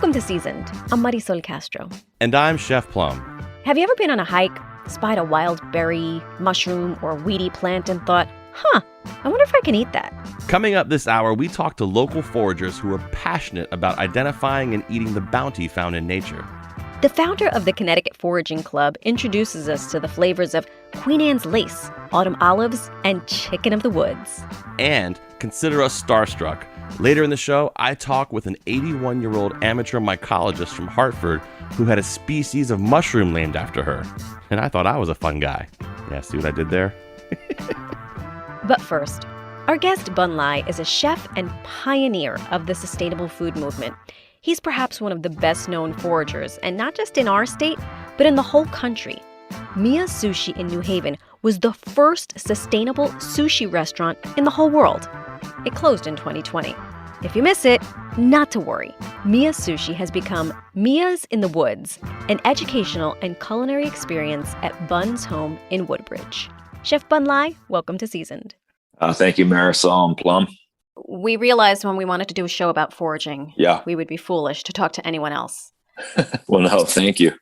Welcome to Seasoned. I'm Marisol Castro. And I'm Chef Plum. Have you ever been on a hike, spied a wild berry, mushroom, or weedy plant and thought, I wonder if I can eat that? Coming up this hour, we talk to local foragers who are passionate about identifying and eating the bounty found in nature. The founder of the Connecticut Foraging Club introduces us to the flavors of Queen Anne's lace, autumn olives, and chicken of the woods. And consider us starstruck. Later in the show, I talk with an 81-year-old amateur mycologist from Hartford who had a species of mushroom named after her. And I thought I was a fun guy. Yeah, see what I did there? But first, our guest Bun Lai is a chef and pioneer of the sustainable food movement. He's perhaps one of the best-known foragers, and not just in our state, but in the whole country. Mia's Sushi in New Haven was the first sustainable sushi restaurant in the whole world. It closed in 2020. If you miss it, not to worry. Mia's Sushi has become Mia's in the Woods, an educational and culinary experience at Bun's home in Woodbridge. Chef Bun Lai, welcome to Seasoned. Thank you, Marisol and Plum. We realized when we wanted to do a show about foraging, we would be foolish to talk to anyone else. Well, no, thank you.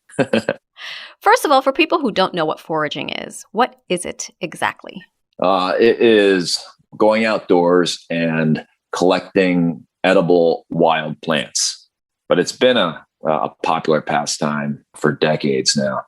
First of all, for people who don't know what foraging is, what is it exactly? It is going outdoors and collecting edible wild plants. But it's been a popular pastime for decades now.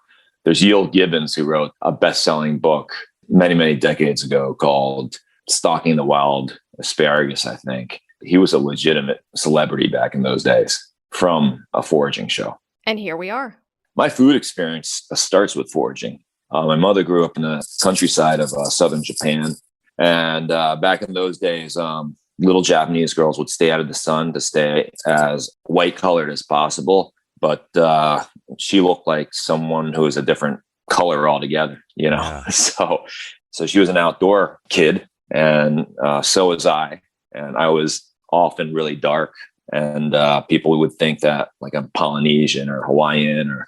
There's Yale Gibbons, who wrote a best-selling book many, many decades ago called Stalking the Wild Asparagus, I think. He was a legitimate celebrity back in those days from a foraging show. And here we are. My food experience starts with foraging. My mother grew up in the countryside of southern Japan. And back in those days, little Japanese girls would stay out of the sun to stay as white colored as possible. But she looked like someone who was a different color altogether, you know. Yeah. So she was an outdoor kid, and so was I. And I was often really dark. And people would think that like I'm Polynesian or Hawaiian or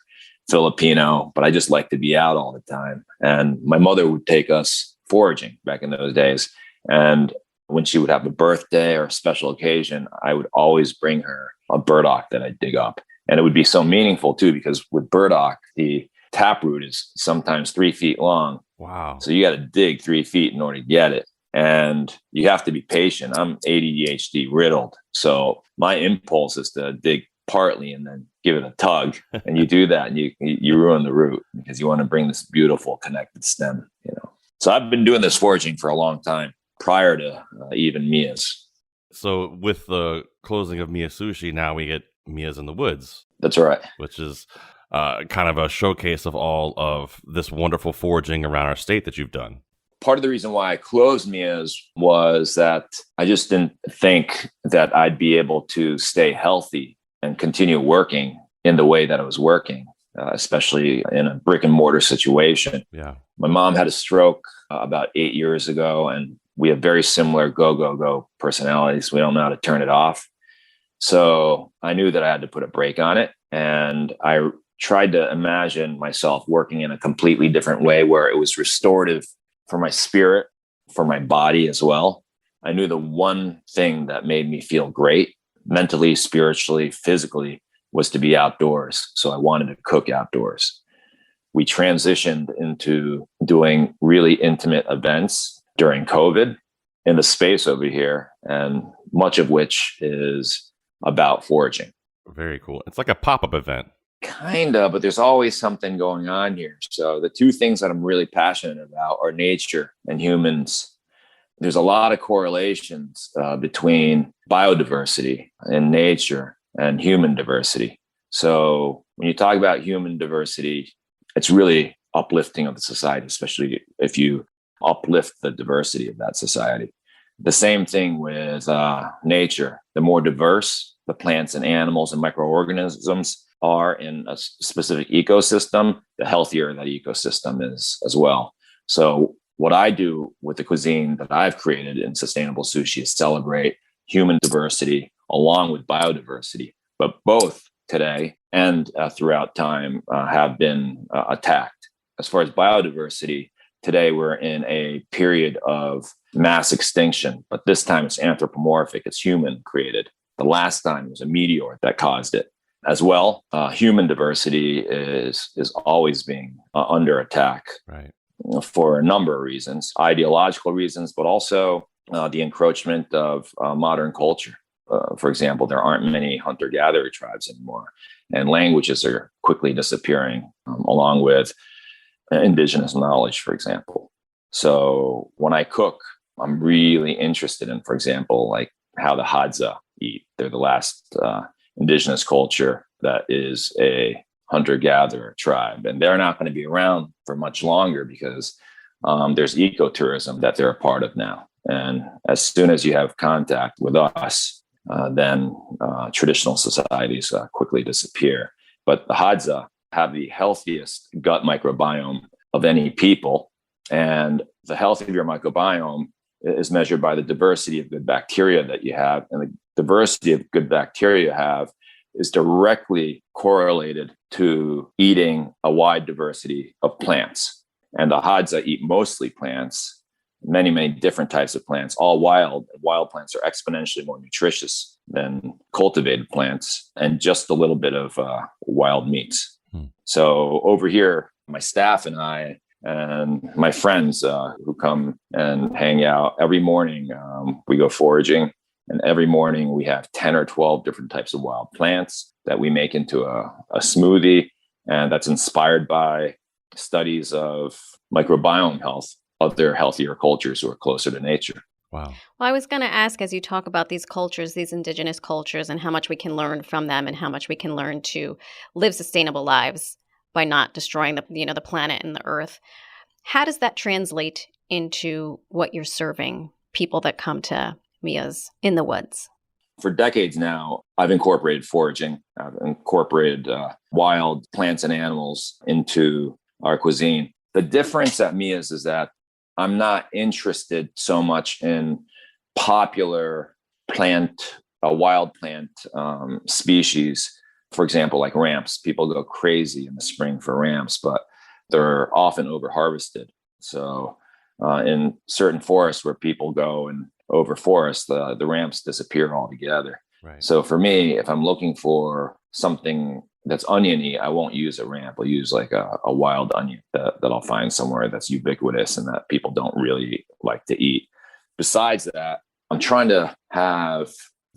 Filipino, but I just like to be out all the time. And my mother would take us foraging back in those days. And when she would have a birthday or a special occasion, I would always bring her a burdock that I'd dig up. And it would be so meaningful too, because with burdock, the taproot is sometimes 3 feet long. Wow. So you got to dig 3 feet in order to get it. And you have to be patient. I'm ADHD riddled. So my impulse is to dig partly and then give it a tug. And you do that and you ruin the root because you want to bring this beautiful connected stem, you know. So I've been doing this foraging for a long time prior to even Mia's. So with the closing of Mia Sushi, now we get Mia's in the Woods. That's right. Which is kind of a showcase of all of this wonderful foraging around our state that you've done. Part of the reason why I closed Mia's was that I just didn't think that I'd be able to stay healthy and continue working in the way that I was working, especially in a brick and mortar situation. Yeah. My mom had a stroke about 8 years ago, and we have very similar go personalities. We don't know how to turn it off. So I knew that I had to put a break on it. And I tried to imagine myself working in a completely different way where it was restorative for my spirit, for my body as well. I knew the one thing that made me feel great, mentally, spiritually, physically, was to be outdoors. So I wanted to cook outdoors. We transitioned into doing really intimate events during COVID in the space over here, and much of which is about foraging. Very cool. It's like a pop-up event. Kind of, but there's always something going on here. So the two things that I'm really passionate about are nature and humans. There's a lot of correlations between biodiversity in nature and human diversity. So when you talk about human diversity, it's really uplifting of the society, especially if you uplift the diversity of that society. The same thing with nature. The more diverse the plants and animals and microorganisms are in a specific ecosystem, the healthier that ecosystem is as well. So what I do with the cuisine that I've created in sustainable sushi is celebrate human diversity along with biodiversity. But both today and throughout time have been attacked. As far as biodiversity, today we're in a period of mass extinction, but this time it's anthropomorphic, it's human created. The last time it was a meteor that caused it. as well. Human diversity is always being under attack, Right. For a number of reasons, ideological reasons, but also the encroachment of modern culture. For example, there aren't many hunter-gatherer tribes anymore, and languages are quickly disappearing, along with indigenous knowledge, for example. So when I cook, I'm really interested in, for example, like how the Hadza eat. They're the last indigenous culture that is a hunter-gatherer tribe, and they're not going to be around for much longer because there's ecotourism that they're a part of now. And as soon as you have contact with us, then traditional societies quickly disappear. But the Hadza have the healthiest gut microbiome of any people. And the health of your microbiome is measured by the diversity of good bacteria that you have. And the diversity of good bacteria you have is directly correlated to eating a wide diversity of plants. And the Hadza eat mostly plants, many, many different types of plants, all wild. Wild plants are exponentially more nutritious than cultivated plants, and just a little bit of wild meats. So over here, my staff and I and my friends who come and hang out every morning, we go foraging. And every morning we have 10 or 12 different types of wild plants that we make into a smoothie. And that's inspired by studies of microbiome health of their healthier cultures who are closer to nature. Wow. Well, I was going to ask, as you talk about these cultures, these indigenous cultures, and how much we can learn from them and how much we can learn to live sustainable lives by not destroying the planet and the earth. How does that translate into what you're serving people that come to Mia's in the woods? For decades now, I've incorporated foraging. I've incorporated wild plants and animals into our cuisine. The difference at Mia's is that I'm not interested so much in popular wild plant species. For example, like ramps. People go crazy in the spring for ramps, but they're often over-harvested. So in certain forests where people go and overforest, the ramps disappear altogether. Right. So for me, if I'm looking for something that's oniony, I won't use a ramp. I'll use like a wild onion that I'll find somewhere that's ubiquitous and that people don't really like to eat. Besides that, I'm trying to have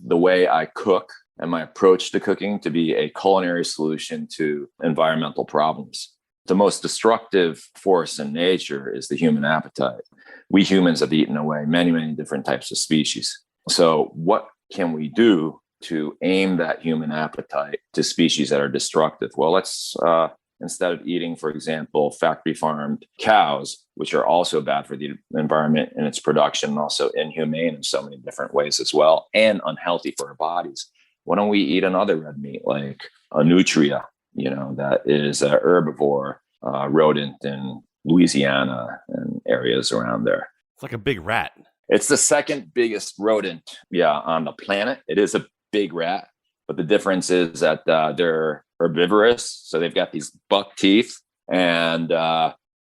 the way I cook and my approach to cooking to be a culinary solution to environmental problems. The most destructive force in nature is the human appetite. We humans have eaten away many, many different types of species. So what can we do to aim that human appetite to species that are destructive? Well, let's, instead of eating, for example, factory farmed cows, which are also bad for the environment and its production, and also inhumane in so many different ways as well, and unhealthy for our bodies, why don't we eat another red meat like a nutria, that is an herbivore rodent in Louisiana and areas around there. It's like a big rat. It's the second biggest rodent, on the planet. It is a big rat, but the difference is that they're herbivorous, so they've got these buck teeth, and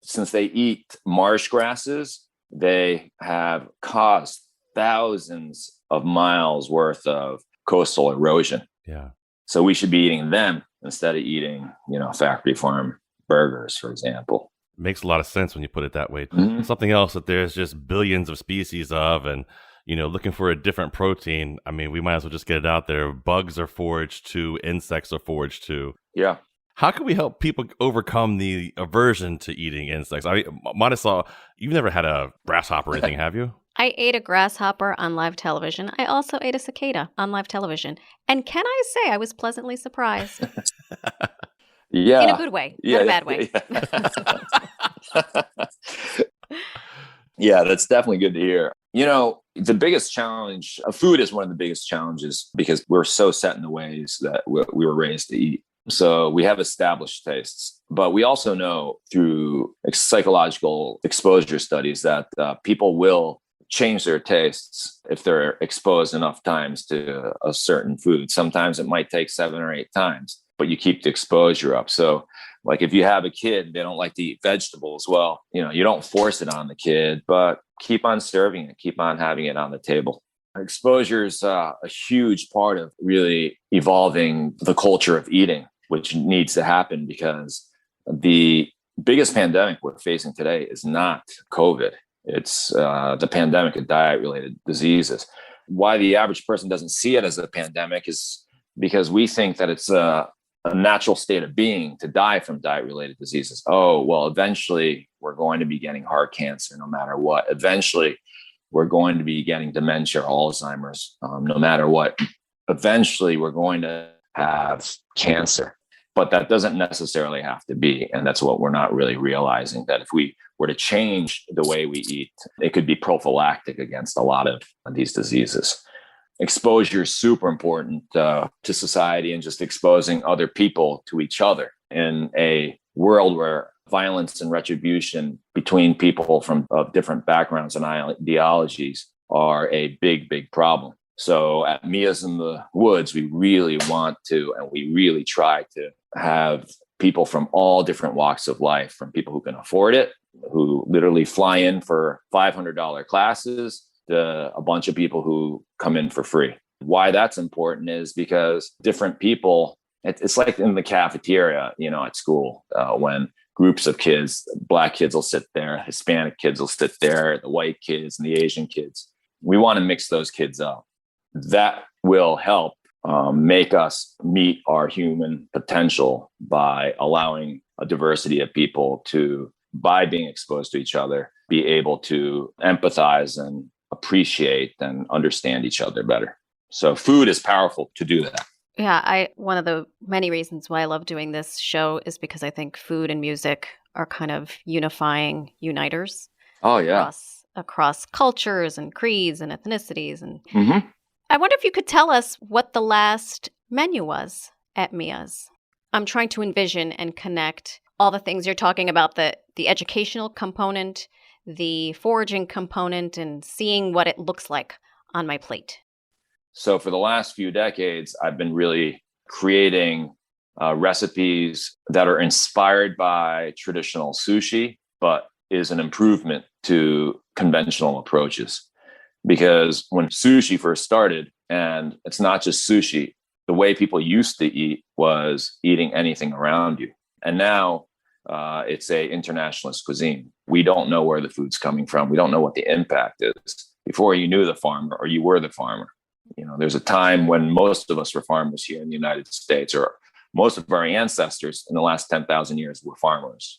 since they eat marsh grasses, they have caused thousands of miles worth of coastal erosion. Yeah. So we should be eating them instead of eating, factory farm burgers, for example. Makes a lot of sense when you put it that way. Mm-hmm. Something else that there's just billions of species of, and looking for a different protein. I mean, we might as well just get it out there. Bugs are foraged too. Insects are foraged too. Yeah. How can we help people overcome the aversion to eating insects? I mean, Montesau, you've never had a grasshopper or anything, have you? I ate a grasshopper on live television. I also ate a cicada on live television. And can I say I was pleasantly surprised? Yeah. In a good way, not a bad way. Yeah, that's definitely good to hear. The biggest challenge, food is one of the biggest challenges because we're so set in the ways that we were raised to eat. So we have established tastes, but we also know through psychological exposure studies that people will change their tastes if they're exposed enough times to a certain food. Sometimes it might take 7 or 8 times, but you keep the exposure up. So like if you have a kid, they don't like to eat vegetables. Well, you don't force it on the kid, but keep on serving it, keep on having it on the table. Exposure is a huge part of really evolving the culture of eating, which needs to happen because the biggest pandemic we're facing today is not COVID. It's the pandemic of diet-related diseases. Why the average person doesn't see it as a pandemic is because we think that it's a natural state of being to die from diet-related diseases. Oh, well, eventually we're going to be getting heart cancer no matter what. Eventually, we're going to be getting dementia or Alzheimer's no matter what. Eventually, we're going to have cancer. But that doesn't necessarily have to be. And that's what we're not really realizing, that if we were to change the way we eat, it could be prophylactic against a lot of these diseases. Exposure is super important to society, and just exposing other people to each other in a world where violence and retribution between people of different backgrounds and ideologies are a big, big problem. So at Mia's in the Woods, we really want to, and we really try to have people from all different walks of life, from people who can afford it, who literally fly in for $500 classes, to a bunch of people who come in for free. Why that's important is because different people, it's like in the cafeteria, at school, when groups of kids, Black kids will sit there, Hispanic kids will sit there, the white kids and the Asian kids. We want to mix those kids up. That will help make us meet our human potential by allowing a diversity of people to, by being exposed to each other, be able to empathize and appreciate and understand each other better. So food is powerful to do that. Yeah, one of the many reasons why I love doing this show is because I think food and music are kind of unifying uniters. Oh, yeah. Across cultures and creeds and ethnicities. And I wonder if you could tell us what the last menu was at Mia's. I'm trying to envision and connect all the things you're talking about, the educational component, the foraging component, and seeing what it looks like on my plate. So for the last few decades, I've been really creating recipes that are inspired by traditional sushi, but is an improvement to conventional approaches. Because when sushi first started, and it's not just sushi, the way people used to eat was eating anything around you. And now it's a internationalist cuisine. We don't know where the food's coming from. We don't know what the impact is. Before you knew the farmer, or you were the farmer. There's a time when most of us were farmers here in the United States, or most of our ancestors in the last 10,000 years were farmers.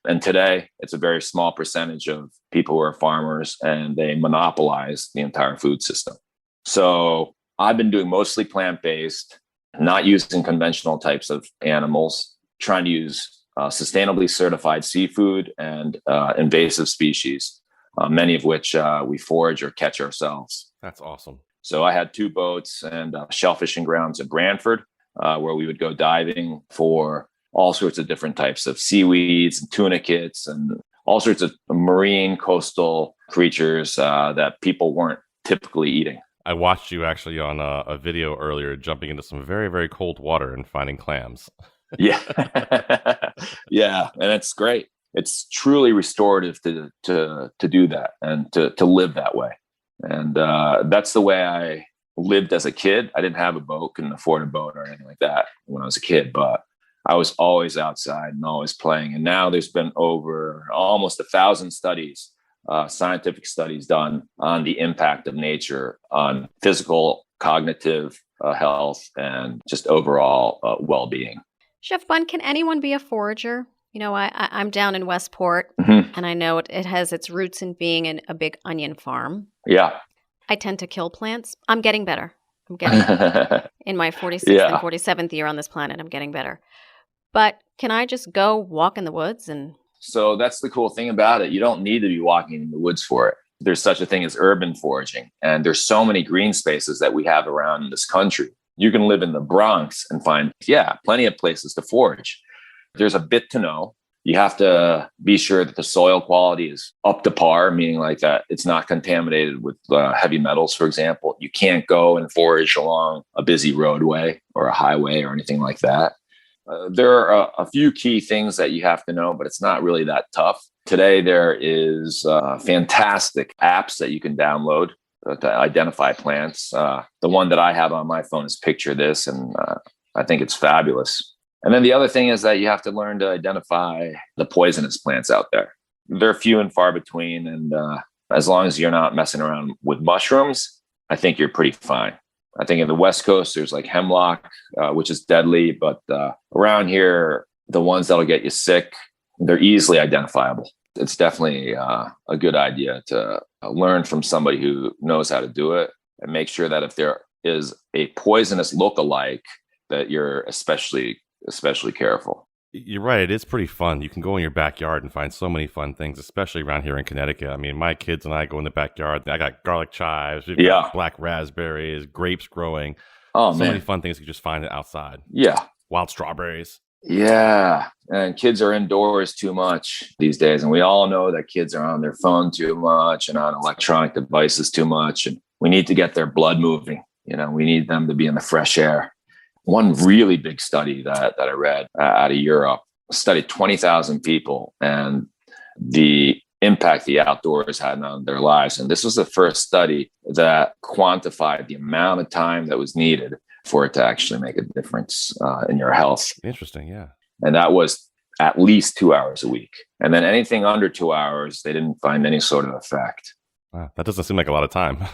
And today, it's a very small percentage of people who are farmers, and they monopolize the entire food system. So I've been doing mostly plant-based, not using conventional types of animals, trying to use sustainably certified seafood and invasive species, many of which we forage or catch ourselves. That's awesome. So I had 2 boats and shellfishing grounds in Brantford, where we would go diving for all sorts of different types of seaweeds and tunicates and all sorts of marine coastal creatures that people weren't typically eating. I watched you actually on a video earlier jumping into some very, very cold water and finding clams. Yeah. Yeah. And it's great. It's truly restorative to do that and to live that way. And that's the way I lived as a kid. I didn't have a boat, couldn't afford a boat or anything like that when I was a kid, but I was always outside and always playing. And now there's been over almost 1,000 studies, scientific studies done on the impact of nature on physical, cognitive health, and just overall well-being. Chef Bun, can anyone be a forager? I'm down in Westport, and I know it has its roots in being a big onion farm. Yeah. I tend to kill plants. I'm getting better. I'm getting in my 46th and 47th year on this planet. I'm getting better. But can I just go walk in the woods? So that's the cool thing about it. You don't need to be walking in the woods for it. There's such a thing as urban foraging. And there's so many green spaces that we have around this country. You can live in the Bronx and find, plenty of places to forage. There's a bit to know. You have to be sure that the soil quality is up to par, meaning like that it's not contaminated with heavy metals, for example. You can't go and forage along a busy roadway or a highway or anything like that. There are a few key things that you have to know, but it's not really that tough. Today, there is fantastic apps that you can download to identify plants. The one that I have on my phone is Picture This, and I think it's fabulous. And then the other thing is that you have to learn to identify the poisonous plants out there. They're few and far between, and as long as you're not messing around with mushrooms, I think you're pretty fine. I think in the West Coast, there's like hemlock, which is deadly, but around here, the ones that'll get you sick, they're easily identifiable. It's definitely a good idea to learn from somebody who knows how to do it, and make sure that if there is a poisonous lookalike, that you're especially careful. You're right. It is pretty fun. You can go in your backyard and find so many fun things, especially around here in Connecticut. I mean, my kids and I go in the backyard. I got garlic chives. We've got black raspberries, grapes growing. Oh, so man. many fun things you just find outside. Yeah. Wild strawberries. Yeah. And kids are indoors too much these days. And we all know that kids are on their phone too much and on electronic devices too much. And we need to get their blood moving. We need them to be in the fresh air. One really big study that I read out of Europe studied 20,000 people and the impact the outdoors had on their lives. And this was the first study that quantified the amount of time that was needed for it to actually make a difference in your health. Interesting, yeah. And that was at least 2 hours a week. And then anything under 2 hours, they didn't find any sort of effect. Wow, that doesn't seem like a lot of time.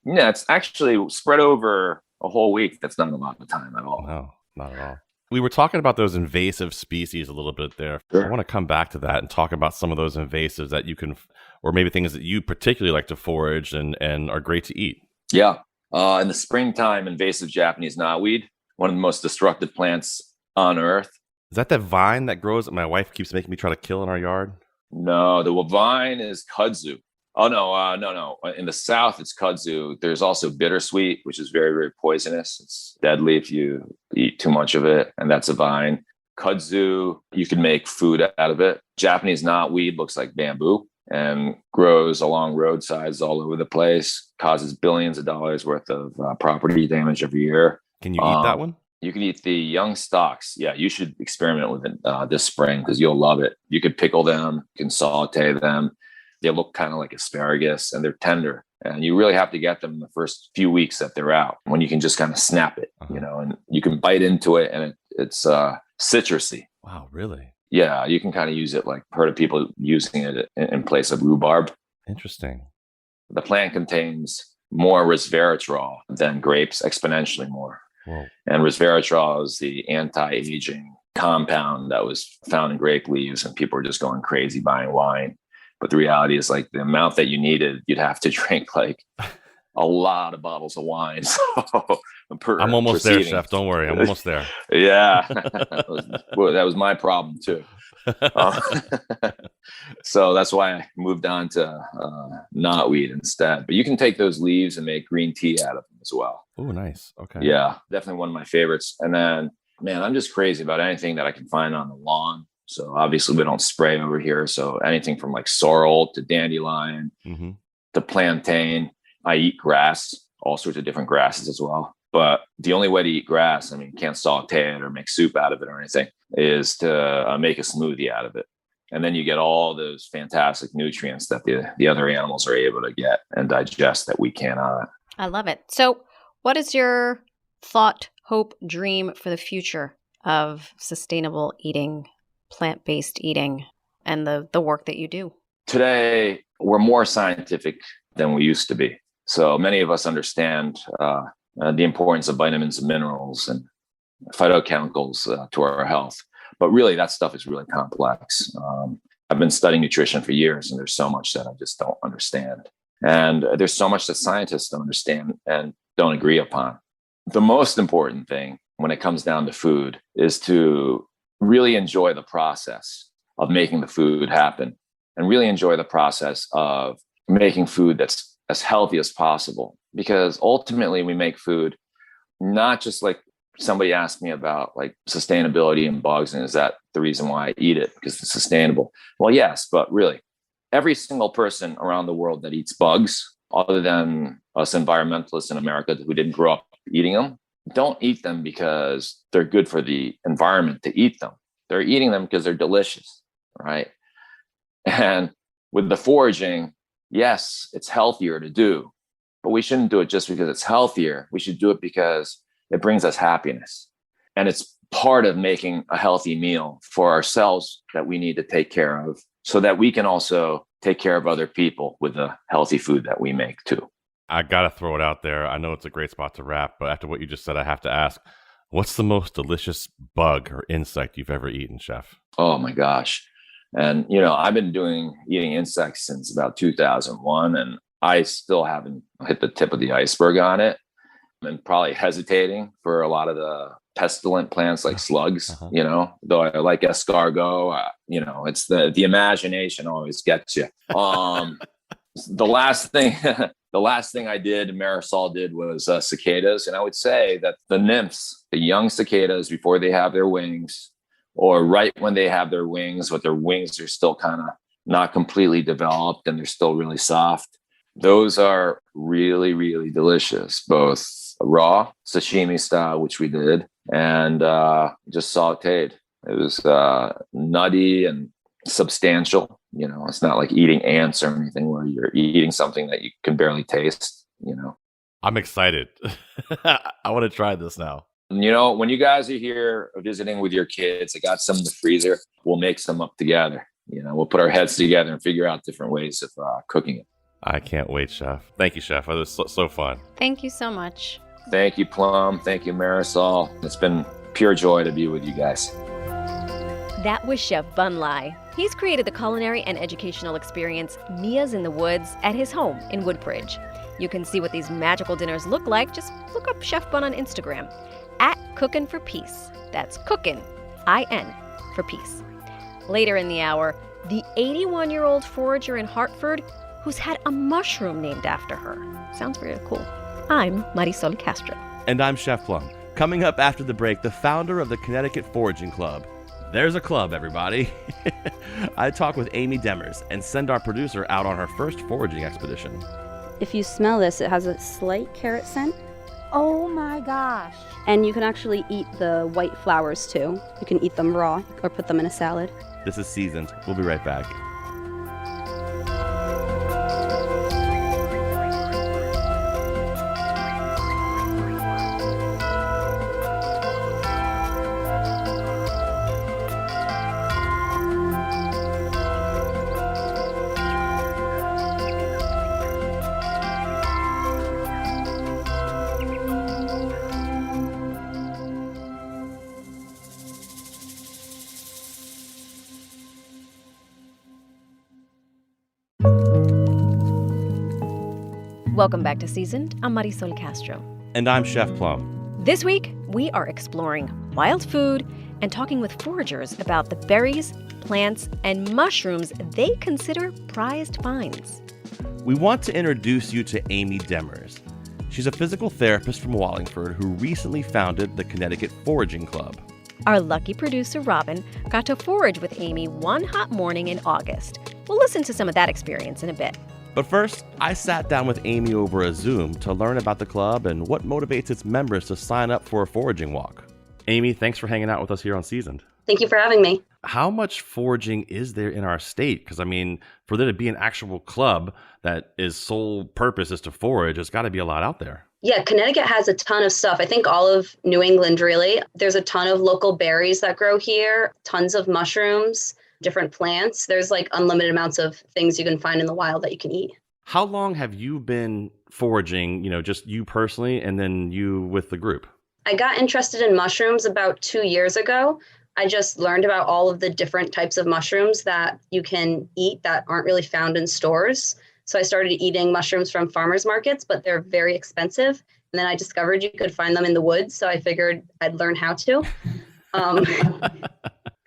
Yeah, it's actually spread over a whole week. That's not a lot of time at all. No, not at all. We were talking about those invasive species a little bit there. Sure. I want to come back to that and talk about some of those invasives that you can, or maybe things that you particularly like to forage and are great to eat. Yeah. In the springtime, invasive Japanese knotweed, one of the most destructive plants on earth. Is that vine that grows that my wife keeps making me try to kill in our yard? No, the vine is kudzu. Oh, no. In the South, it's kudzu. There's also bittersweet, which is very, very poisonous. It's deadly if you eat too much of it, and that's a vine. Kudzu, you can make food out of it. Japanese knotweed looks like bamboo and grows along roadsides all over the place, causes billions of dollars worth of property damage every year. Can you eat that one? You can eat the young stalks. Yeah, you should experiment with it this spring because you'll love it. You could pickle them, you can saute them. They look kind of like asparagus and they're tender. And you really have to get them in the first few weeks that they're out, when you can just kind of snap it, and you can bite into it and it's citrusy. Wow, really? Yeah, you can kind of use it, like heard of people using it in place of rhubarb. Interesting. The plant contains more resveratrol than grapes, exponentially more. Whoa. And resveratrol is the anti-aging compound that was found in grape leaves, and people were just going crazy buying wine. But the reality is, like, the amount that you needed, you'd have to drink like a lot of bottles of wine. So I'm almost there, Chef. Don't worry. I'm almost there. Yeah. that was my problem too. So that's why I moved on to knotweed instead. But you can take those leaves and make green tea out of them as well. Oh, nice. Okay. Yeah, definitely one of my favorites. And then, man, I'm just crazy about anything that I can find on the lawn. So obviously we don't spray over here. So anything from like sorrel to dandelion to plantain. I eat grass, all sorts of different grasses as well. But the only way to eat grass, I mean, you can't saute it or make soup out of it or anything, is to make a smoothie out of it. And then you get all those fantastic nutrients that the other animals are able to get and digest that we cannot. I love it. So what is your thought, hope, dream for the future of sustainable eating, plant-based eating, and the work that you do? Today, we're more scientific than we used to be. So many of us understand the importance of vitamins and minerals and phytochemicals to our health. But really, that stuff is really complex. I've been studying nutrition for years, and there's so much that I just don't understand. And there's so much that scientists don't understand and don't agree upon. The most important thing when it comes down to food is to really enjoy the process of making the food happen, and really enjoy the process of making food that's as healthy as possible. Because ultimately we make food, not just like somebody asked me about like sustainability and bugs, and is that the reason why I eat it because it's sustainable? Well, yes, but really every single person around the world that eats bugs, other than us environmentalists in America who didn't grow up eating them, don't eat them because they're good for the environment to eat them. They're eating them because they're delicious, right? And with the foraging, yes, it's healthier to do, but we shouldn't do it just because it's healthier. We should do it because it brings us happiness. And it's part of making a healthy meal for ourselves that we need to take care of so that we can also take care of other people with the healthy food that we make too. I got to throw it out there. I know it's a great spot to wrap, but after what you just said, I have to ask, what's the most delicious bug or insect you've ever eaten, Chef? Oh my gosh. And, I've been eating insects since about 2001, and I still haven't hit the tip of the iceberg on it. And probably hesitating for a lot of the pestilent plants like slugs, though I like escargot, it's the imagination always gets you. The last thing I did, Marisol did, was cicadas. And I would say that the nymphs, the young cicadas before they have their wings, or right when they have their wings, but their wings are still kind of not completely developed and they're still really soft. Those are really, really delicious, both raw, sashimi style, which we did, and just sauteed. It was nutty and substantial. It's not like eating ants or anything where you're eating something that you can barely taste. I'm excited. I want to try this now. When you guys are here visiting with your kids, I got some in the freezer. We'll make some up together. We'll put our heads together and figure out different ways of cooking it. I can't wait, Chef. Thank you, Chef. It was so fun. Thank you so much. Thank you, Plum. Thank you, Marisol. It's been pure joy to be with you guys. That was Chef Bun Lai. He's created the culinary and educational experience Mia's in the Woods at his home in Woodbridge. You can see what these magical dinners look like. Just look up Chef Bun on Instagram at Cookin' for Peace. That's Cookin', I-N, for peace. Later in the hour, the 81-year-old forager in Hartford who's had a mushroom named after her. Sounds really cool. I'm Marisol Castro. And I'm Chef Plum. Coming up after the break, the founder of the Connecticut Foraging Club. There's a club, everybody. I talk with Amy Demers and send our producer out on her first foraging expedition. If you smell this, it has a slight carrot scent. Oh my gosh. And you can actually eat the white flowers too. You can eat them raw or put them in a salad. This is Seasoned. We'll be right back. Welcome back to Seasoned. I'm Marisol Castro. And I'm Chef Plum. This week, we are exploring wild food and talking with foragers about the berries, plants, and mushrooms they consider prized finds. We want to introduce you to Amy Demers. She's a physical therapist from Wallingford who recently founded the Connecticut Foraging Club. Our lucky producer, Robyn, got to forage with Amy one hot morning in August. We'll listen to some of that experience in a bit. But first, I sat down with Amy over a Zoom to learn about the club and what motivates its members to sign up for a foraging walk. Amy, thanks for hanging out with us here on Seasoned. Thank you for having me. How much foraging is there in our state? Because, for there to be an actual club that its sole purpose is to forage, there's got to be a lot out there. Yeah, Connecticut has a ton of stuff. I think all of New England, really. There's a ton of local berries that grow here, tons of mushrooms, different plants. There's unlimited amounts of things you can find in the wild that you can eat. How long have you been foraging, just you personally and then you with the group? I got interested in mushrooms about 2 years ago. I just learned about all of the different types of mushrooms that you can eat that aren't really found in stores. So I started eating mushrooms from farmers markets, but they're very expensive. And then I discovered you could find them in the woods. So I figured I'd learn how to.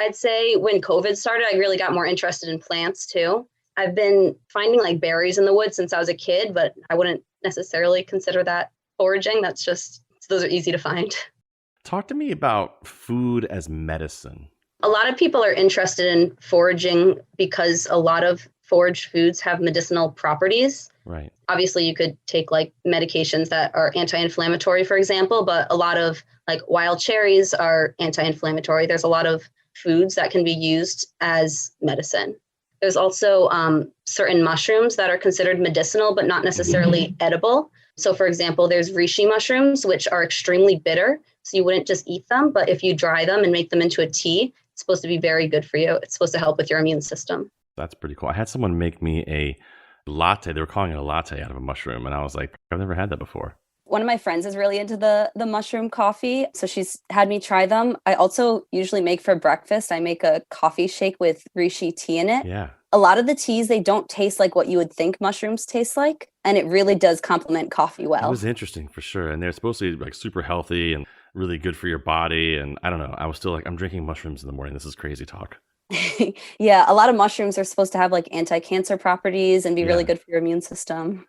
I'd say when COVID started, I really got more interested in plants too. I've been finding berries in the woods since I was a kid, but I wouldn't necessarily consider that foraging. Those are easy to find. Talk to me about food as medicine. A lot of people are interested in foraging because a lot of foraged foods have medicinal properties. Right. Obviously, you could take medications that are anti-inflammatory, for example, but a lot of wild cherries are anti-inflammatory. There's a lot of foods that can be used as medicine. There's also certain mushrooms that are considered medicinal, but not necessarily edible. So for example, there's reishi mushrooms, which are extremely bitter. So you wouldn't just eat them, but if you dry them and make them into a tea, it's supposed to be very good for you. It's supposed to help with your immune system. That's pretty cool. I had someone make me a latte. They were calling it a latte out of a mushroom. And I was like, I've never had that before. One of my friends is really into the mushroom coffee, so she's had me try them. I also usually make for breakfast, I make a coffee shake with reishi tea in it. Yeah. A lot of the teas, they don't taste like what you would think mushrooms taste like, and it really does complement coffee well. It was interesting for sure. And they're supposed to be like super healthy and really good for your body. And I don't know, I was still like, I'm drinking mushrooms in the morning. This is crazy talk. Yeah, a lot of mushrooms are supposed to have like anti-cancer properties and be really good for your immune system.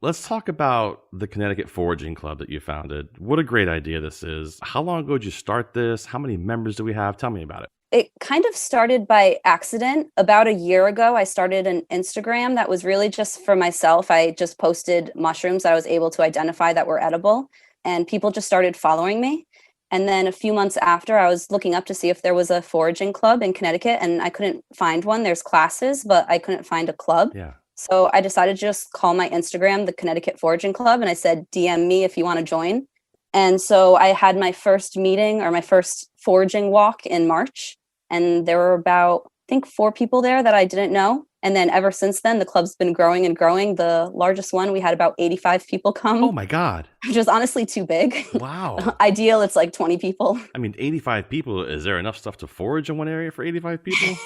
Let's talk about the Connecticut Foraging Club that you founded. What a great idea this is. How long ago did you start this? How many members do we have? Tell me about it. It kind of started by accident. About a year ago, I started an Instagram that was really just for myself. I just posted mushrooms that I was able to identify that were edible, and people just started following me. And then a few months after, I was looking up to see if there was a foraging club in Connecticut, and I couldn't find one. There's classes, but I couldn't find a club. Yeah. So I decided to just call my Instagram the Connecticut Foraging Club, and I said, DM me if you want to join. And so I had my first meeting or my first foraging walk in March, and there were about, I think, 4 people there that I didn't know. And then ever since then, the club's been growing and growing. The largest one, we had about 85 people come. Oh my God. Which is honestly too big. Wow. Ideal, it's like 20 people. I mean, 85 people, is there enough stuff to forage in one area for 85 people?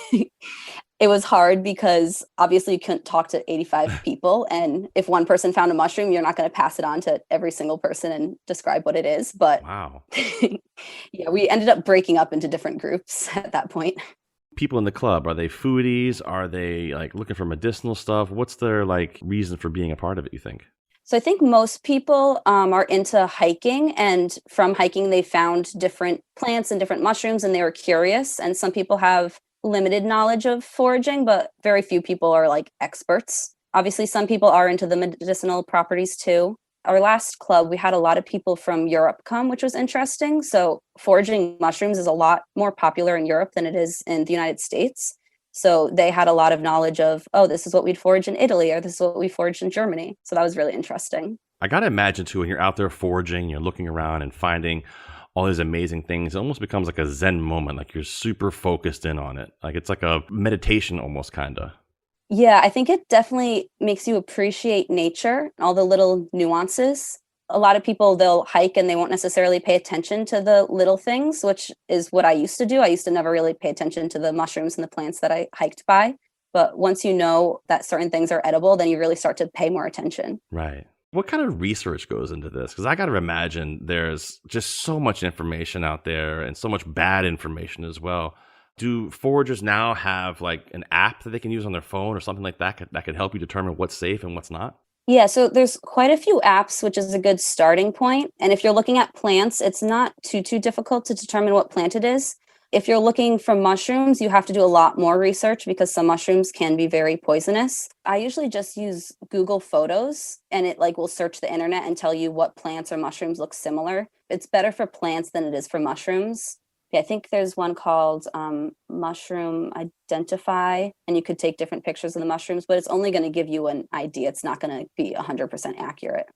It was hard because obviously you couldn't talk to 85 people. And if one person found a mushroom, you're not going to pass it on to every single person and describe what it is. But wow. Yeah, we ended up breaking up into different groups at that point. People in the club, are they foodies? Are they like looking for medicinal stuff? What's their like reason for being a part of it, you think? So I think most people are into hiking, and from hiking, they found different plants and different mushrooms, and they were curious. And some people have limited knowledge of foraging, but very few people are like experts. Obviously, some people are into the medicinal properties too. Our last club, we had a lot of people from Europe come, which was interesting. So foraging mushrooms is a lot more popular in Europe than it is in the United States. So they had a lot of knowledge of, oh, this is what we'd forage in Italy, or this is what we foraged in Germany. So that was really interesting. I got to imagine too, when you're out there foraging, you're looking around and finding all these amazing things, it almost becomes like a Zen moment. Like you're super focused in on it. Like it's like a meditation almost, kind of. Yeah, I think it definitely makes you appreciate nature, all the little nuances. A lot of people, they'll hike and they won't necessarily pay attention to the little things, which is what I used to do. I used to never really pay attention to the mushrooms and the plants that I hiked by. But once you know that certain things are edible, then you really start to pay more attention. Right. What kind of research goes into this? Because I got to imagine there's just so much information out there and so much bad information as well. Do foragers now have like an app that they can use on their phone or something like that that can help you determine what's safe and what's not? Yeah, so there's quite a few apps, which is a good starting point. And if you're looking at plants, it's not too difficult to determine what plant it is. If you're looking for mushrooms, you have to do a lot more research because some mushrooms can be very poisonous. I usually just use Google Photos, and it like will search the internet and tell you what plants or mushrooms look similar. It's better for plants than it is for mushrooms. Yeah, I think there's one called Mushroom Identify, and you could take different pictures of the mushrooms, but it's only going to give you an idea. It's not going to be 100% accurate.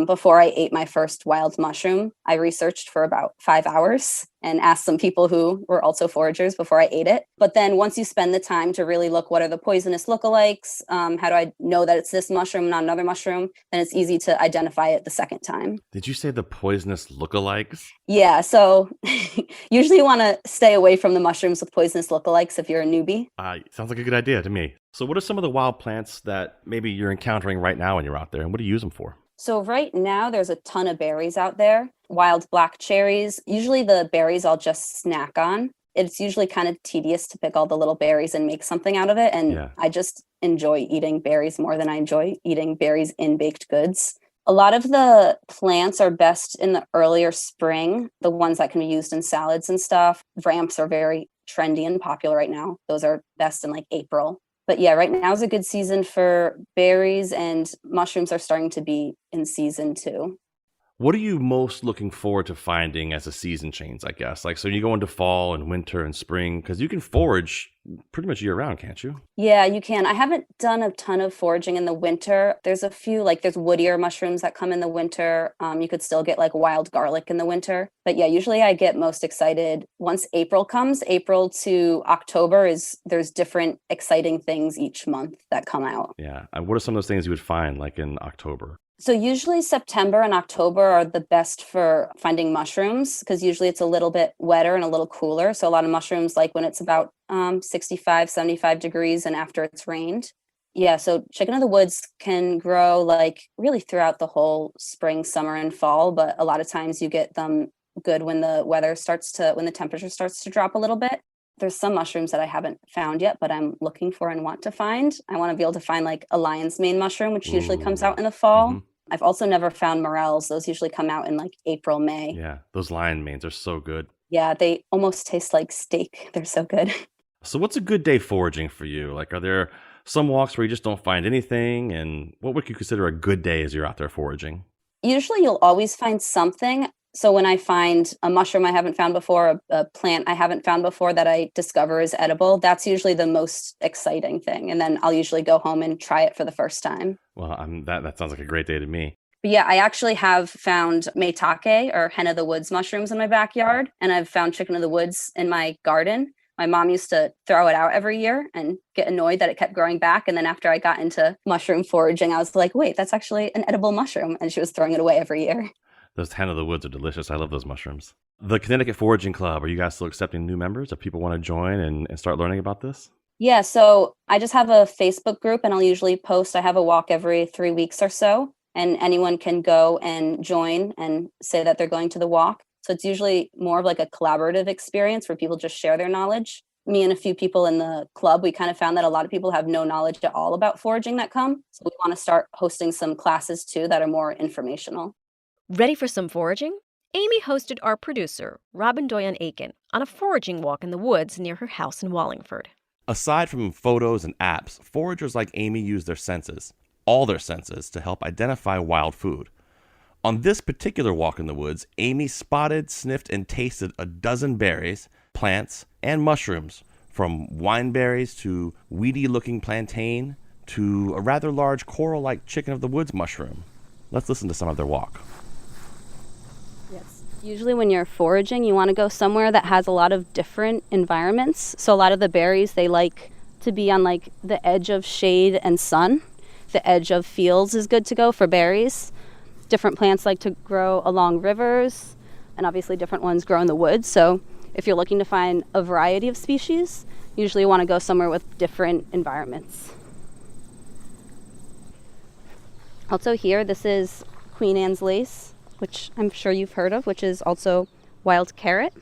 Before I ate my first wild mushroom, I researched for about 5 hours and asked some people who were also foragers before I ate it. But then once you spend the time to really look, what are the poisonous lookalikes? How do I know that it's this mushroom, not another mushroom? Then it's easy to identify it the second time. Did you say the poisonous lookalikes? Yeah, so usually you want to stay away from the mushrooms with poisonous lookalikes if you're a newbie. Sounds like a good idea to me. So what are some of the wild plants that maybe you're encountering right now when you're out there, and what do you use them for? So right now there's a ton of berries out there, wild black cherries. Usually the berries I'll just snack on. It's usually kind of tedious to pick all the little berries and make something out of it. And I just enjoy eating berries more than I enjoy eating berries in baked goods. A lot of the plants are best in the earlier spring, the ones that can be used in salads and stuff. Ramps are very trendy and popular right now. Those are best in like April. But yeah, right now is a good season for berries, and mushrooms are starting to be in season too. What are you most looking forward to finding as the season changes, I guess? Like, so you go into fall and winter and spring, because you can forage pretty much year round, can't you? Yeah, you can. I haven't done a ton of foraging in the winter. There's a few, like there's woodier mushrooms that come in the winter. You could still get like wild garlic in the winter. But yeah, usually I get most excited once April comes. April to October there's different exciting things each month that come out. Yeah. And what are some of those things you would find like in October? So usually September and October are the best for finding mushrooms because usually it's a little bit wetter and a little cooler. So a lot of mushrooms like when it's about 65, 75 degrees and after it's rained. Yeah, so chicken of the woods can grow like really throughout the whole spring, summer, and fall. But a lot of times you get them good when the when the temperature starts to drop a little bit. There's some mushrooms that I haven't found yet, but I'm looking for and want to find. I want to be able to find like a lion's mane mushroom, which usually comes out in the fall. Mm-hmm. I've also never found morels. Those usually come out in like April, May. Yeah, those lion manes are so good. Yeah, they almost taste like steak. They're so good. So what's a good day foraging for you? Like, are there some walks where you just don't find anything? And what would you consider a good day as you're out there foraging? Usually you'll always find something. So when I find a mushroom I haven't found before, a plant I haven't found before that I discover is edible, that's usually the most exciting thing. And then I'll usually go home and try it for the first time. Well, that sounds like a great day to me. But yeah, I actually have found mycologist or hen of the woods mushrooms in my backyard. And I've found chicken of the woods in my garden. My mom used to throw it out every year and get annoyed that it kept growing back. And then after I got into mushroom foraging, I was like, wait, that's actually an edible mushroom. And she was throwing it away every year. Those hen of the woods are delicious. I love those mushrooms. The Connecticut Foraging Club, are you guys still accepting new members if people want to join and start learning about this? Yeah, so I just have a Facebook group and I'll usually post. I have a walk every 3 weeks or so, and anyone can go and join and say that they're going to the walk. So it's usually more of like a collaborative experience where people just share their knowledge. Me and a few people in the club, we kind of found that a lot of people have no knowledge at all about foraging that come. So we want to start hosting some classes too that are more informational. Ready for some foraging? Amy hosted our producer, Robyn Doyon-Aitken, on a foraging walk in the woods near her house in Wallingford. Aside from photos and apps, foragers like Amy use their senses, all their senses, to help identify wild food. On this particular walk in the woods, Amy spotted, sniffed, and tasted a dozen berries, plants, and mushrooms, from wineberries to weedy-looking plantain to a rather large coral-like chicken of the woods mushroom. Let's listen to some of their walk. Usually when you're foraging, you want to go somewhere that has a lot of different environments. So a lot of the berries, they like to be on like the edge of shade and sun. The edge of fields is good to go for berries. Different plants like to grow along rivers, and obviously different ones grow in the woods. So if you're looking to find a variety of species, usually you want to go somewhere with different environments. Also here, this is Queen Anne's lace, which I'm sure you've heard of, which is also wild carrot.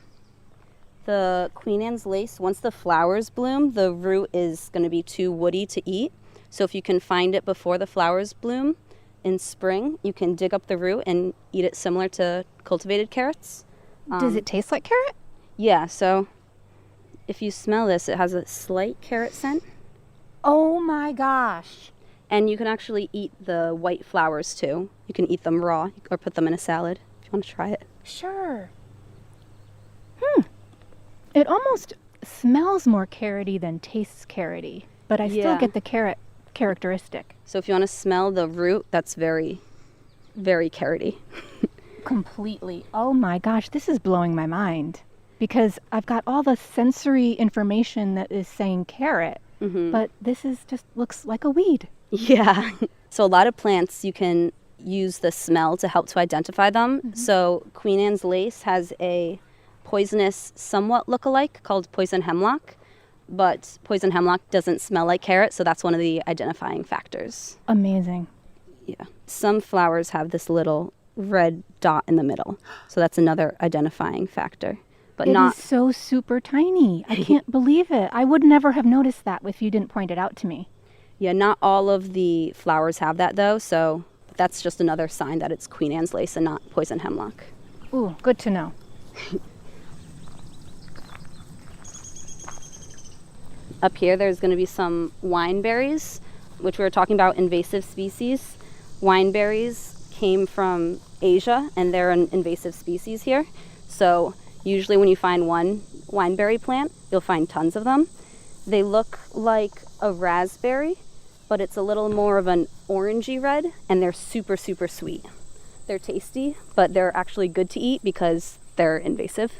The Queen Anne's lace, once the flowers bloom, the root is going to be too woody to eat. So if you can find it before the flowers bloom in spring, you can dig up the root and eat it similar to cultivated carrots. Does it taste like carrot? Yeah, so if you smell this, it has a slight carrot scent. Oh my gosh. And you can actually eat the white flowers too. You can eat them raw or put them in a salad if you want to try it. Sure. It almost smells more carroty than tastes carroty, but I still get the carrot characteristic. So if you want to smell the root, that's very, very carroty. Completely. Oh my gosh, this is blowing my mind because I've got all the sensory information that is saying carrot, but this is just looks like a weed. Yeah. So a lot of plants, you can use the smell to help to identify them. So Queen Anne's lace has a poisonous somewhat look-alike called poison hemlock, but poison hemlock doesn't smell like carrot, so that's one of the identifying factors. Amazing. Yeah. Some flowers have this little red dot in the middle, so that's another identifying factor. But it is so super tiny. I can't believe it. I would never have noticed that if you didn't point it out to me. Yeah, not all of the flowers have that though, so that's just another sign that it's Queen Anne's lace and not poison hemlock. Ooh, good to know. Up here, there's going to be some wineberries, which we were talking about invasive species. Wineberries came from Asia, and they're an invasive species here. So usually when you find one wineberry plant, you'll find tons of them. They look like a raspberry, but it's a little more of an orangey red, and they're super, super sweet. They're tasty, but they're actually good to eat because they're invasive.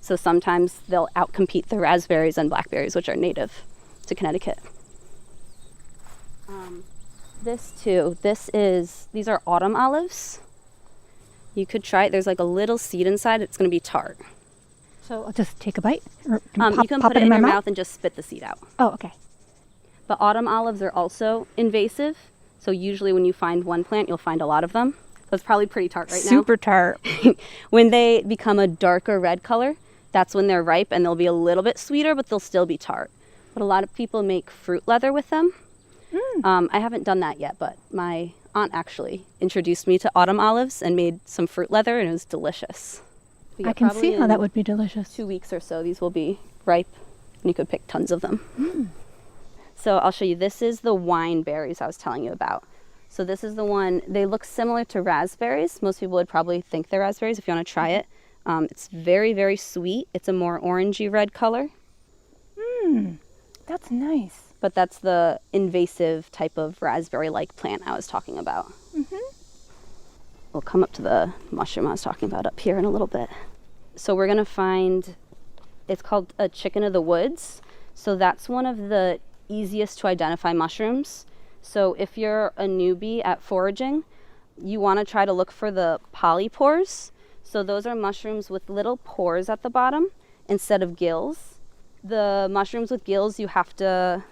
So sometimes they'll outcompete the raspberries and blackberries, which are native to Connecticut. These are autumn olives. You could try it. There's like a little seed inside. It's going to be tart. So I'll just take a bite? Or You can put it in your mouth and just spit the seed out. Oh, okay. But autumn olives are also invasive. So usually when you find one plant, you'll find a lot of them. So it's probably pretty tart right now. Super tart. When they become a darker red color, that's when they're ripe, and they'll be a little bit sweeter, but they'll still be tart. But a lot of people make fruit leather with them. I haven't done that yet, but my aunt actually introduced me to autumn olives and made some fruit leather, and it was delicious. I can see how that would be delicious. 2 weeks or so, these will be ripe, and you could pick tons of them. So I'll show you. This is the wine berries I was telling you about. So this is the one. They look similar to raspberries. Most people would probably think they're raspberries if you want to try it. It's very, very sweet. It's a more orangey red color. That's nice. But that's the invasive type of raspberry-like plant I was talking about. We'll come up to the mushroom I was talking about up here in a little bit. So we're going to find, it's called a chicken of the woods. So that's one of the easiest to identify mushrooms. So if you're a newbie at foraging, you want to try to look for the polypores. So those are mushrooms with little pores at the bottom instead of gills. The mushrooms with gills, you have to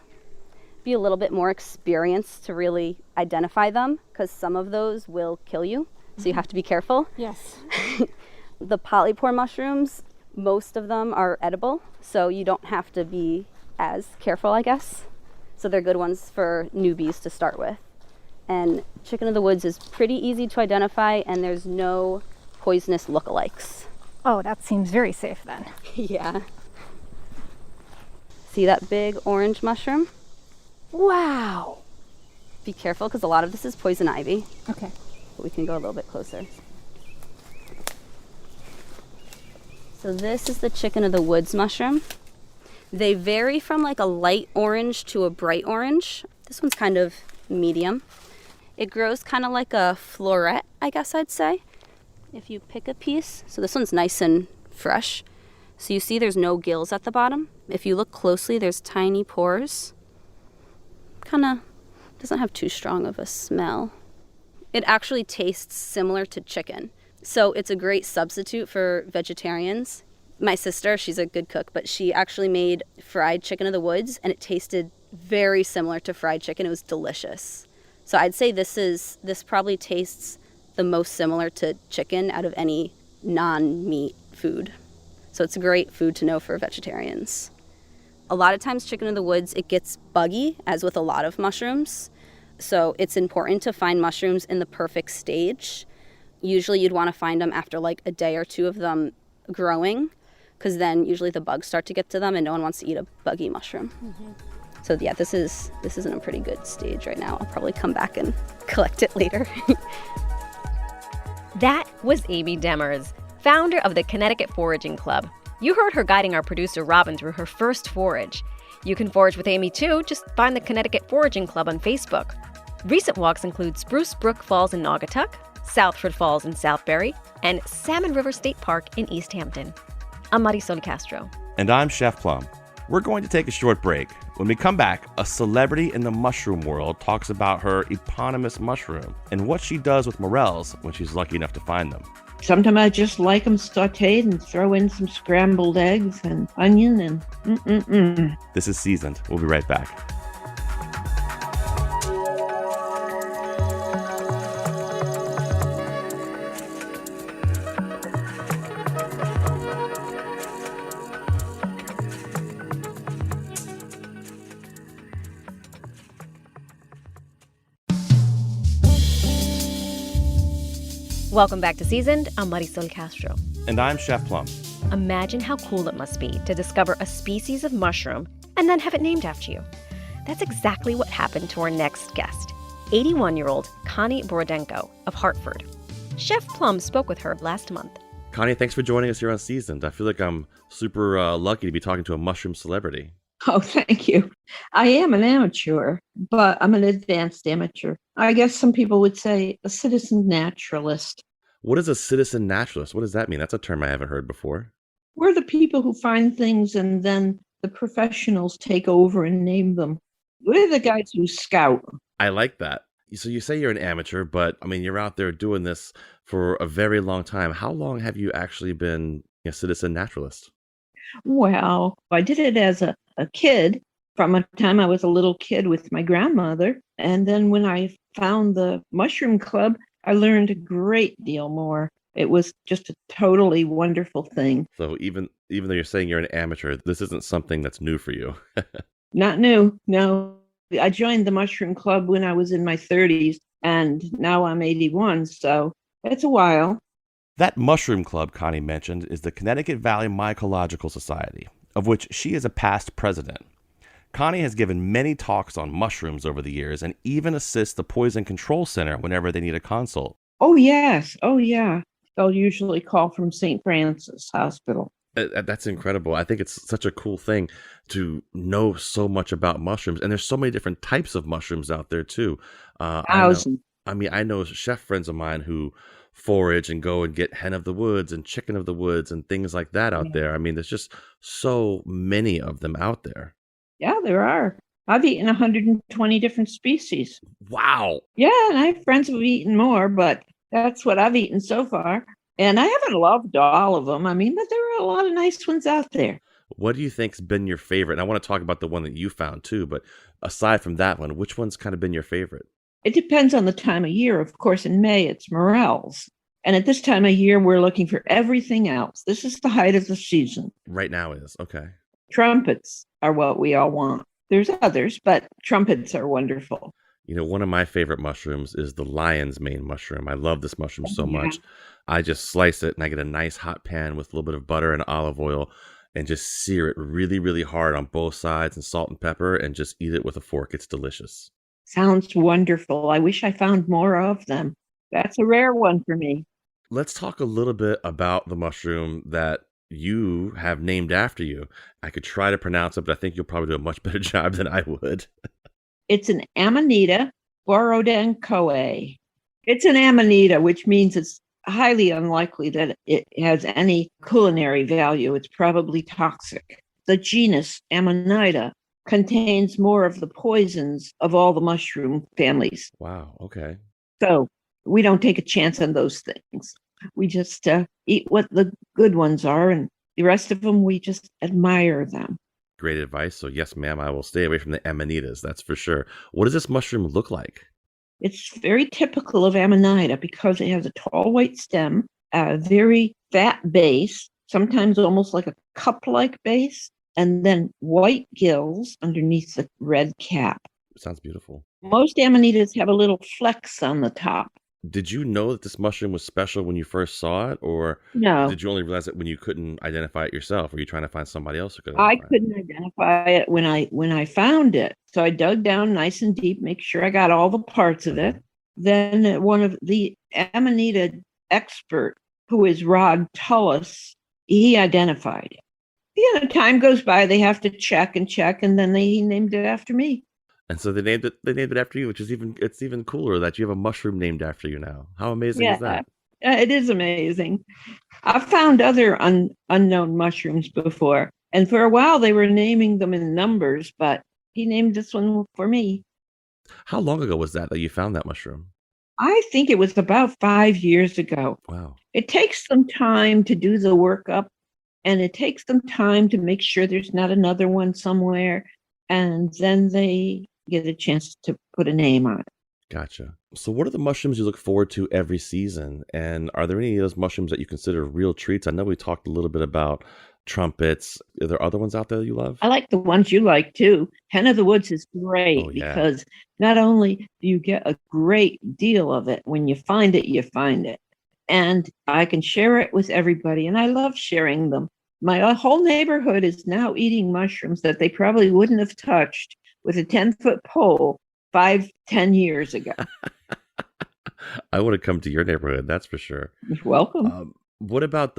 be a little bit more experienced to really identify them, because some of those will kill you. So you have to be careful. Yes. The polypore mushrooms, most of them are edible, so you don't have to be as careful, I guess. So they're good ones for newbies to start with. And chicken of the woods is pretty easy to identify, and there's no poisonous lookalikes. Oh, that seems very safe then. Yeah. See that big orange mushroom? Wow. Be careful, because a lot of this is poison ivy. Okay. But we can go a little bit closer. So this is the chicken of the woods mushroom. They vary from like a light orange to a bright orange. This one's kind of medium. It grows kind of like a floret, I guess I'd say, if you pick a piece. So this one's nice and fresh. So you see there's no gills at the bottom. If you look closely, there's tiny pores. Kind of doesn't have too strong of a smell. It actually tastes similar to chicken. So it's a great substitute for vegetarians. My sister, she's a good cook, but she actually made fried chicken of the woods, and it tasted very similar to fried chicken. It was delicious. So I'd say this probably tastes the most similar to chicken out of any non-meat food. So it's a great food to know for vegetarians. A lot of times chicken of the woods, it gets buggy, as with a lot of mushrooms. So it's important to find mushrooms in the perfect stage. Usually you'd want to find them after like a day or two of them growing, because then usually the bugs start to get to them and no one wants to eat a buggy mushroom. So yeah, this is in a pretty good stage right now. I'll probably come back and collect it later. That was Amy Demers, founder of the Connecticut Foraging Club. You heard her guiding our producer Robyn through her first forage. You can forage with Amy too. Just find the Connecticut Foraging Club on Facebook. Recent walks include Spruce Brook Falls in Naugatuck, Southford Falls in Southbury, and Salmon River State Park in East Hampton. I'm Marisol Castro. And I'm Chef Plum. We're going to take a short break. When we come back, a celebrity in the mushroom world talks about her eponymous mushroom and what she does with morels when she's lucky enough to find them. Sometimes I just like them sauteed and throw in some scrambled eggs and onion and This is Seasoned. We'll be right back. Welcome back to Seasoned. I'm Marisol Castro. And I'm Chef Plum. Imagine how cool it must be to discover a species of mushroom and then have it named after you. That's exactly what happened to our next guest, 81-year-old Connie Borodenko of Hartford. Chef Plum spoke with her last month. Connie, thanks for joining us here on Seasoned. I feel like I'm super lucky to be talking to a mushroom celebrity. Oh, thank you. I am an amateur, but I'm an advanced amateur. I guess some people would say a citizen naturalist. What is a citizen naturalist? What does that mean? That's a term I haven't heard before. We're the people who find things and then the professionals take over and name them. We're the guys who scout. I like that. So you say you're an amateur, but I mean, you're out there doing this for a very long time. How long have you actually been a citizen naturalist? Well, I did it as a kid from the time I was a little kid with my grandmother. And then when I found the Mushroom Club, I learned a great deal more. It was just a totally wonderful thing. So even though you're saying you're an amateur, this isn't something that's new for you. Not new, no. I joined the Mushroom Club when I was in my 30s, and now I'm 81, so it's a while. That mushroom club Connie mentioned is the Connecticut Valley Mycological Society, of which she is a past president. Connie has given many talks on mushrooms over the years and even assists the Poison Control Center whenever they need a consult. Oh, yes. Oh, yeah. They'll usually call from St. Francis Hospital. That's incredible. I think it's such a cool thing to know so much about mushrooms. And there's so many different types of mushrooms out there, too. Thousands. I know chef friends of mine who forage and go and get hen of the woods and chicken of the woods and things like that out there. I mean, there's just so many of them out there. Yeah, there are. I've eaten 120 different species. Wow. Yeah, and I have friends who've eaten more, but that's what I've eaten so far. And I haven't loved all of them. I mean, but there are a lot of nice ones out there. What do you think's been your favorite? And I want to talk about the one that you found too, but aside from that one, which one's kind of been your favorite? It depends on the time of year. Of course, in May, it's morels. And at this time of year, we're looking for everything else. This is the height of the season. Right now is, okay. Trumpets are what we all want. There's others, but trumpets are wonderful. You know, one of my favorite mushrooms is the lion's mane mushroom. I love this mushroom so much. I just slice it and I get a nice hot pan with a little bit of butter and olive oil and just sear it really, really hard on both sides and salt and pepper and just eat it with a fork. It's delicious. Sounds wonderful. I wish I found more of them. That's a rare one for me. Let's talk a little bit about the mushroom that you have named after you. I could try to pronounce it, but I think you'll probably do a much better job than I would. It's an amanita borodenkoae. It's an amanita, which means it's highly unlikely that it has any culinary value. It's probably toxic. The genus Amanita contains more of the poisons of all the mushroom families. Wow, okay. So we don't take a chance on those things. We just eat what the good ones are, and the rest of them, we just admire them. Great advice. So yes, ma'am, I will stay away from the amanitas, that's for sure. What does this mushroom look like? It's very typical of Amanita because it has a tall white stem, a very fat base, sometimes almost like a cup-like base, and then white gills underneath the red cap. Sounds beautiful. Most Amanitas have a little flex on the top. Did you know that this mushroom was special when you first saw it? Or No, did you only realize it when you couldn't identify it yourself? Were you trying to find somebody else who could I identify it? couldn't identify it when I found it. So I dug down nice and deep, make sure I got all the parts of it. Then one of the Amanita expert, who is Rod Tullis, he identified it. Yeah, time goes by, they have to check, and then he named it after me. And so they named it after you, which is even cooler that you have a mushroom named after you now. How amazing is that? It is amazing. I've found other unknown mushrooms before, and for a while they were naming them in numbers, but he named this one for me. How long ago was that you found that mushroom? I think it was about 5 years ago. Wow. It takes some time to do the workup, and it takes some time to make sure there's not another one somewhere, and then they get a chance to put a name on it. Gotcha. So what are the mushrooms you look forward to every season? And are there any of those mushrooms that you consider real treats? I know we talked a little bit about trumpets. Are there other ones out there that you love? I like the ones you like too. Hen of the Woods is great because not only do you get a great deal of it, when you find it, you find it. And I can share it with everybody, and I love sharing them. My whole neighborhood is now eating mushrooms that they probably wouldn't have touched with a 10-foot pole 5-10 years ago. I would have come to your neighborhood, that's for sure. You're welcome. What about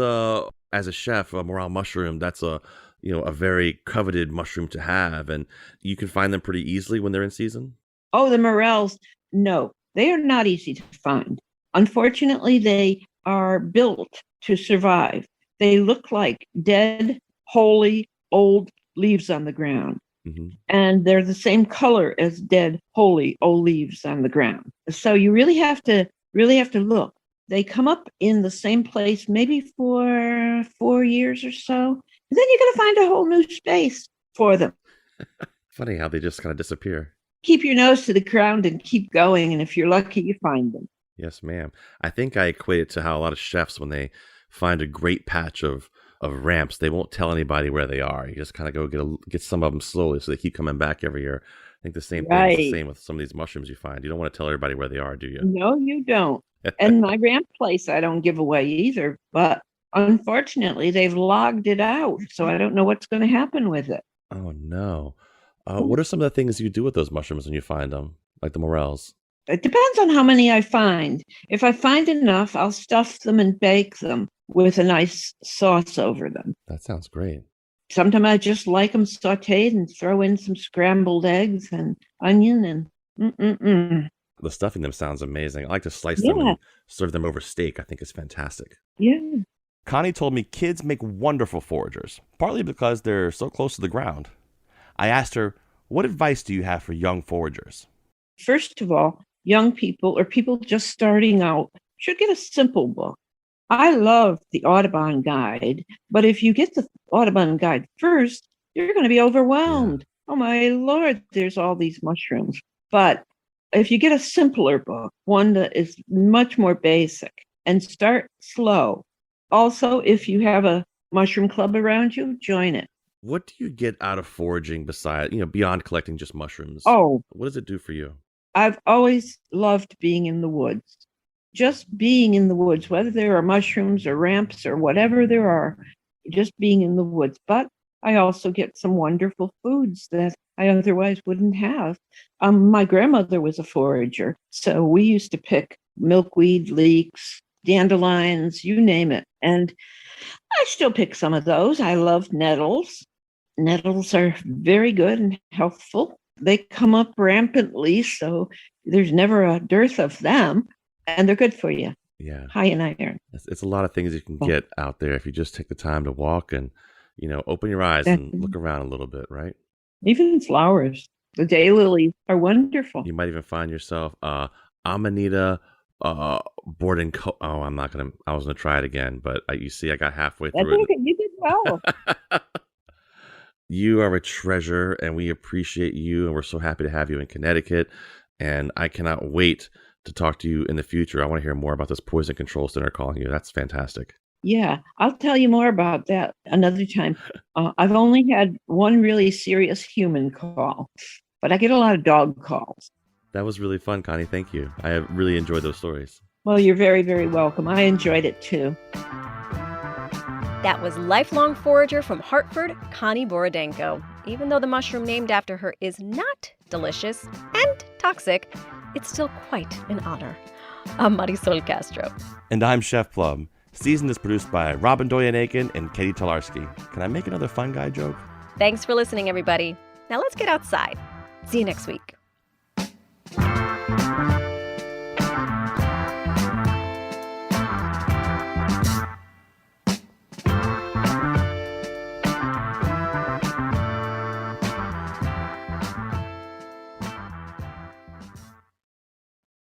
as a chef, a morel mushroom? That's a very coveted mushroom to have, and you can find them pretty easily when they're in season. Oh, the morels. No, they are not easy to find. Unfortunately, they are built to survive. They look like dead, holy, old leaves on the ground. Mm-hmm. And they're the same color as dead, holy, old leaves on the ground. So you really have to look. They come up in the same place maybe for 4 years or so. And then you're going to find a whole new space for them. Funny how they just kind of disappear. Keep your nose to the ground and keep going. And if you're lucky, you find them. Yes, ma'am. I think I equate it to how a lot of chefs, when they find a great patch of ramps, they won't tell anybody where they are. You just kind of go get some of them slowly, so they keep coming back every year. I think the same thing is the same with some of these mushrooms you find. You don't want to tell everybody where they are, do you? No, you don't. And my ramp place, I don't give away either. But unfortunately, they've logged it out, so I don't know what's going to happen with it. Oh, no. What are some of the things you do with those mushrooms when you find them, like the morels? It depends on how many I find. If I find enough, I'll stuff them and bake them with a nice sauce over them. That sounds great. Sometimes I just like them sauteed and throw in some scrambled eggs and onion and The stuffing them sounds amazing. I like to slice them and serve them over steak. I think it's fantastic. Yeah. Connie told me kids make wonderful foragers, partly because they're so close to the ground. I asked her, what advice do you have for young foragers? First of all, young people or people just starting out should get a simple book. I love the Audubon Guide, but if you get the Audubon Guide first, you're going to be overwhelmed. Yeah. Oh my Lord, there's all these mushrooms. But if you get a simpler book, one that is much more basic, and start slow. Also, if you have a mushroom club around you, join it. What do you get out of foraging beyond collecting just mushrooms? Oh, what does it do for you? I've always loved being in the woods. Just being in the woods, whether there are mushrooms or ramps or whatever there are, just being in the woods. But I also get some wonderful foods that I otherwise wouldn't have. My grandmother was a forager, so we used to pick milkweed, leeks, dandelions, you name it. And I still pick some of those. I love nettles. Nettles are very good and healthful. They come up rampantly, so there's never a dearth of them, and they're good for you. Yeah. High in iron. It's a lot of things you can get out there if you just take the time to walk and, open your eyes and look around a little bit, right? Even flowers. The daylilies are wonderful. You might even find yourself amanita borodenkoae. Oh, I was going to try it again, but you see, I got halfway through it. You did well. You are a treasure, and we appreciate you, and we're so happy to have you in Connecticut. And I cannot wait to talk to you in the future. I want to hear more about this poison control center calling you. That's fantastic. Yeah, I'll tell you more about that another time. I've only had one really serious human call, but I get a lot of dog calls. That was really fun, Connie. Thank you. I have really enjoyed those stories. Well, you're very, very welcome. I enjoyed it too. That was lifelong forager from Hartford, Connie Borodenko. Even though the mushroom named after her is not delicious and toxic, it's still quite an honor. I'm Marisol Castro. And I'm Chef Plum. Season is produced by Robyn, Doyon-Aitken, and Catie Talarski. Can I make another fun guy joke? Thanks for listening, everybody. Now let's get outside. See you next week.